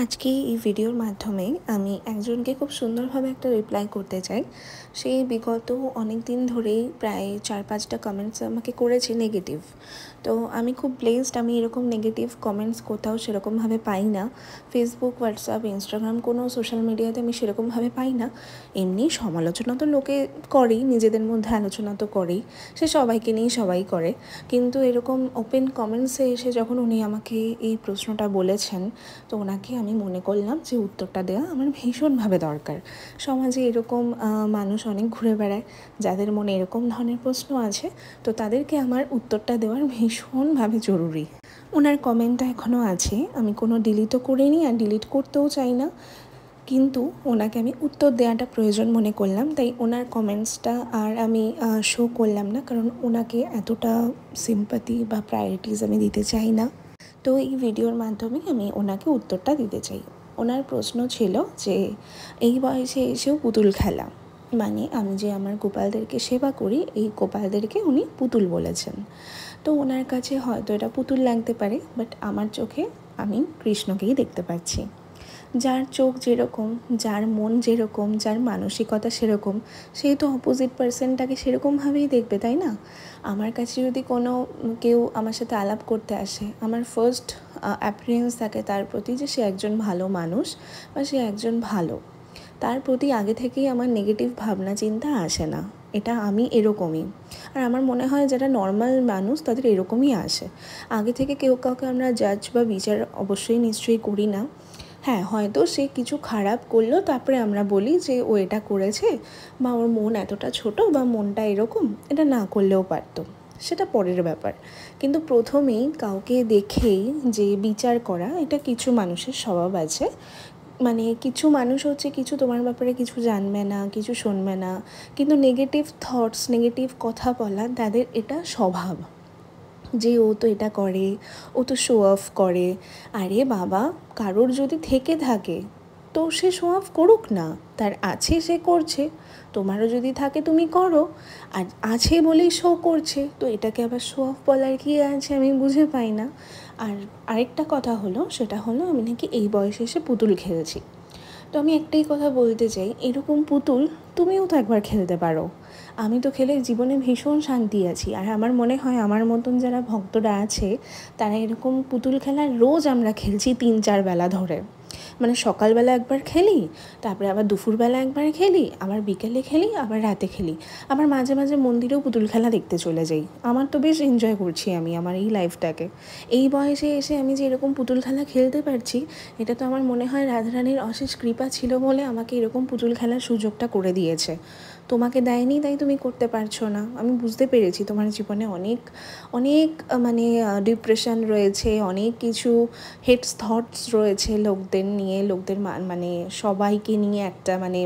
আজকে এই ভিডিওর মাধ্যমে আমি একজনকে খুব সুন্দরভাবে একটা রিপ্লাই করতে চাই। সে বিগত অনেক দিন ধরেই প্রায় 4-5টা কমেন্টস আমাকে করেছে নেগেটিভ। তো আমি খুব ব্লেসড, আমি এরকম নেগেটিভ কমেন্টস কোথাও সেরকমভাবে পাই না। ফেসবুক, হোয়াটসঅ্যাপ, ইনস্টাগ্রাম কোনো সোশ্যাল মিডিয়াতে আমি সেরকমভাবে পাই না। এমনি সমালোচনা তো লোকে করেই, নিজেদের মধ্যে আলোচনা তো করেই, সে সবাইকে নিয়েই সবাই করে। কিন্তু এরকম ওপেন কমেন্টসে এসে যখন উনি আমাকে এই প্রশ্নটা বলেছেন, তো ওনাকে আমি মনে করলাম যে উত্তরটা দেওয়া আমার ভীষণভাবে দরকার। সমাজে এরকম মানুষ অনেক ঘুরে বেড়ায়, যাদের মনে এরকম ধরনের প্রশ্ন আছে, তো তাদেরকে আমার উত্তরটা দেওয়ার ভীষণভাবে জরুরি। ওনার কমেন্টটা এখনও আছে, আমি কোনো ডিলিটও করিনি আর ডিলিট করতেও চাই না, কিন্তু ওনাকে আমি উত্তর দেওয়াটা প্রয়োজন মনে করলাম, তাই ওনার কমেন্টসটা আর আমি শো করলাম না, কারণ ওনাকে এতটা সিম্পাথি বা প্রায়োরিটিস আমি দিতে চাই না। তো এই ভিডিওর মাধ্যমে আমি ওনাকে উত্তরটা দিতে চাই। ওনার প্রশ্ন ছিল যে এই বয়সে এসেও পুতুল খেলা, মানে আমি যে আমার গোপালদেরকে সেবা করি, এই গোপালদেরকে উনি পুতুল বলেছেন। তো ওনার কাছে হয়তো এটা পুতুল লাগতে পারে, বাট আমার চোখে আমি কৃষ্ণকেই দেখতে পাচ্ছি। যার চোখ যেরকম, যার মন যেরকম, যার মানসিকতা সেরকম, সেই তো অপোজিট পার্সনটাকে সেরকমভাবেই দেখবে, তাই না? আমার কাছে যদি কোনো কেউ আমার সাথে আলাপ করতে আসে, আমার ফার্স্ট অ্যাপিয়ারেন্স থাকে তার প্রতি যে সে একজন ভালো মানুষ বা সে একজন ভালো, তার প্রতি আগে থেকেই আমার নেগেটিভ ভাবনা চিন্তা আসে না। এটা আমি এরকমই, আর আমার মনে হয় যারা নর্মাল মানুষ তাদের এরকমই আসে। আগে থেকে কেউ কাউকে আমরা জাজ বা বিচার অবশ্যই নিশ্চয়ই করি না। হ্যাঁ, হয়তো সে কিছু খারাপ করলো, তারপরে আমরা বলি যে ও এটা করেছে, বা ওর মন এতটা ছোট, বা মনটা এরকম, এটা না করলেও পারতো, সেটা পরের ব্যাপার। কিন্তু প্রথমেই কাউকে দেখেই যে বিচার করা, এটা কিছু মানুষের স্বভাব আছে। মানে কিছু মানুষ হচ্ছে কিছু তোমার ব্যাপারে কিছু জানবে না, কিছু শুনবে না, কিন্তু নেগেটিভ থটস, নেগেটিভ কথা বলা তাদের এটা স্বভাব, যে ও তো এটা করে, ও তো শো অফ করে। আরে বাবা, কারোর যদি থেকে থাকে তো সে শো অফ করুক না, তার আছে সে করছে। তোমারও যদি থাকে তুমি করো, আর আছে বলেই শো করছে, তো এটাকে আবার শো অফ বলার কি আছে আমি বুঝে পাই না। আর আরেকটা কথা হলো, সেটা হলো আমি নাকি এই বয়সে এসে পুতুল খেলছি। তো আমি একটাই কথা বলতে চাই, এরকম পুতুল তুমিও তো একবার খেলতে পারো। আমি তো খেলে জীবনে ভীষণ শান্তি আছি, আর আমার মনে হয় আমার মতন যারা ভক্তরা আছে, তারা এরকম পুতুল খেলা রোজ আমরা খেলছি 3-4 বেলা ধরে। মানে সকালবেলা একবার খেলি, তারপরে আবার দুপুরবেলা একবার খেলি, আবার বিকেলে খেলি, আবার রাতে খেলি, আবার মাঝে মাঝে মন্দিরেও পুতুল খেলা দেখতে চলে যাই। আমার তো বেশ এনজয় করছি আমি আমার এই লাইফটাকে। এই বয়সে এসে আমি যে এরকম পুতুল খেলা খেলতে পারছি, এটা তো আমার মনে হয় রাধারানীর অশেষ কৃপা ছিল বলে আমাকে এরকম পুতুল খেলার সুযোগটা করে দিয়েছে। তোমাকে দেয়নি তাই তুমি করতে পারছো না। আমি বুঝতে পেরেছি তোমার জীবনে অনেক অনেক মানে ডিপ্রেশন রয়েছে, অনেক কিছু হেডস থটস রয়েছে লোকদের নিয়ে, লোকদের মানে সবাইকে নিয়ে একটা মানে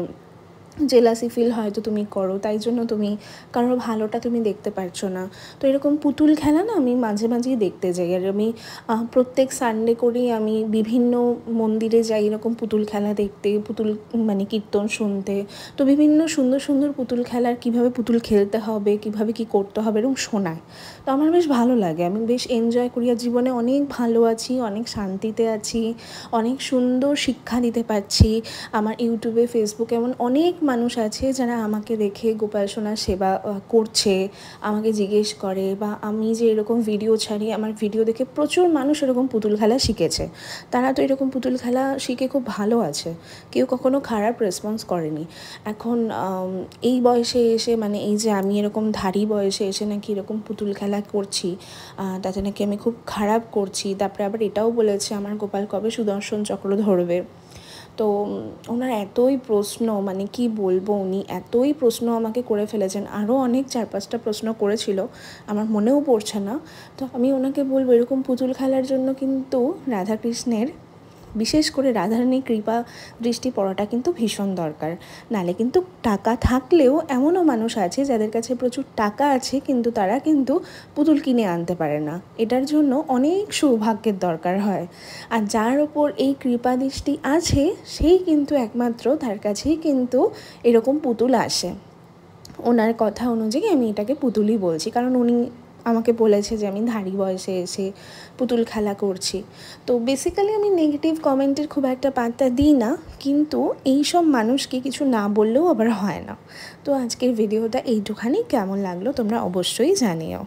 জেলাসি ফিল হয়তো তুমি করো, তাই জন্য তুমি কারোর ভালোটা তুমি দেখতে পারছো না। তো এরকম পুতুল খেলা না আমি মাঝে মাঝেই দেখতে যাই, আর আমি প্রত্যেক সানডে করেই আমি বিভিন্ন মন্দিরে যাই এরকম পুতুল খেলা দেখতে, পুতুল মানে কীর্তন শুনতে। তো বিভিন্ন সুন্দর সুন্দর পুতুল খেলার কীভাবে পুতুল খেলতে হবে, কীভাবে কী করতে হবে এরকম শোনায়। তো আমার বেশ ভালো লাগে, আমি বেশ এনজয় করি, আর জীবনে অনেক ভালো আছি, অনেক শান্তিতে আছি, অনেক সুন্দর শিক্ষা দিতে পারছি। আমার ইউটিউবে, ফেসবুকে এমন অনেক মানুষ আছে যারা আমাকে দেখে গোপাল সোনার সেবা করছে, আমাকে জিজ্ঞেস করে, বা আমি যে এরকম ভিডিও ছাড়ি, আমার ভিডিও দেখে প্রচুর মানুষ এরকম পুতুল খেলা শিখেছে। তারা তো এরকম পুতুল খেলা শিখে খুব ভালো আছে, কেউ কখনো খারাপ রেসপন্স করেনি। এখন এই বয়সে এসে, মানে এই যে আমি এরকম ধারী বয়সে এসে নাকি এরকম পুতুল খেলা করছি, তাতে নাকি আমি খুব খারাপ করছি। তারপরে আবার এটাও বলেছে আমার গোপাল কবে সুদর্শন চক্র ধরবে। তো ওনার এতই প্রশ্ন, মানে কি বলবো, উনি এতই প্রশ্ন আমাকে করে ফেলেছেন, আরও অনেক 4-5টা প্রশ্ন করেছিল, আমার মনেও পড়ছে না। তো আমি ওনাকে বলবো, এরকম পুতুল খেলার জন্য কিন্তু রাধাকৃষ্ণের, বিশেষ করে রাধারানীর কৃপা দৃষ্টি পড়াটা কিন্তু ভীষণ দরকার। নালে কিন্তু টাকা থাকলেও এমনও মানুষ আছে যাদের কাছে প্রচুর টাকা আছে, কিন্তু তারা কিন্তু পুতুল কিনে আনতে পারে না। এটার জন্য অনেক সৌভাগ্যের দরকার হয়, আর যার ওপর এই কৃপা দৃষ্টি আছে সেই কিন্তু একমাত্র, তার কাছেই কিন্তু এরকম পুতুল আসে। ওনার কথা অনুযায়ী আমি এটাকে পুতুলই বলছি, কারণ উনি আমাকে বলেছে যে আমি ধাড়ি বয়সে এসে পুতুল খেলা করছি। তো বেসিক্যালি আমি নেগেটিভ কমেন্টের খুব একটা পাত্তা দিই না, কিন্তু এই সব মানুষকে কিছু না বললেও আবার হয় না। তো আজকের ভিডিওটা এইটুখানি, কেমন লাগলো তোমরা অবশ্যই জানিও।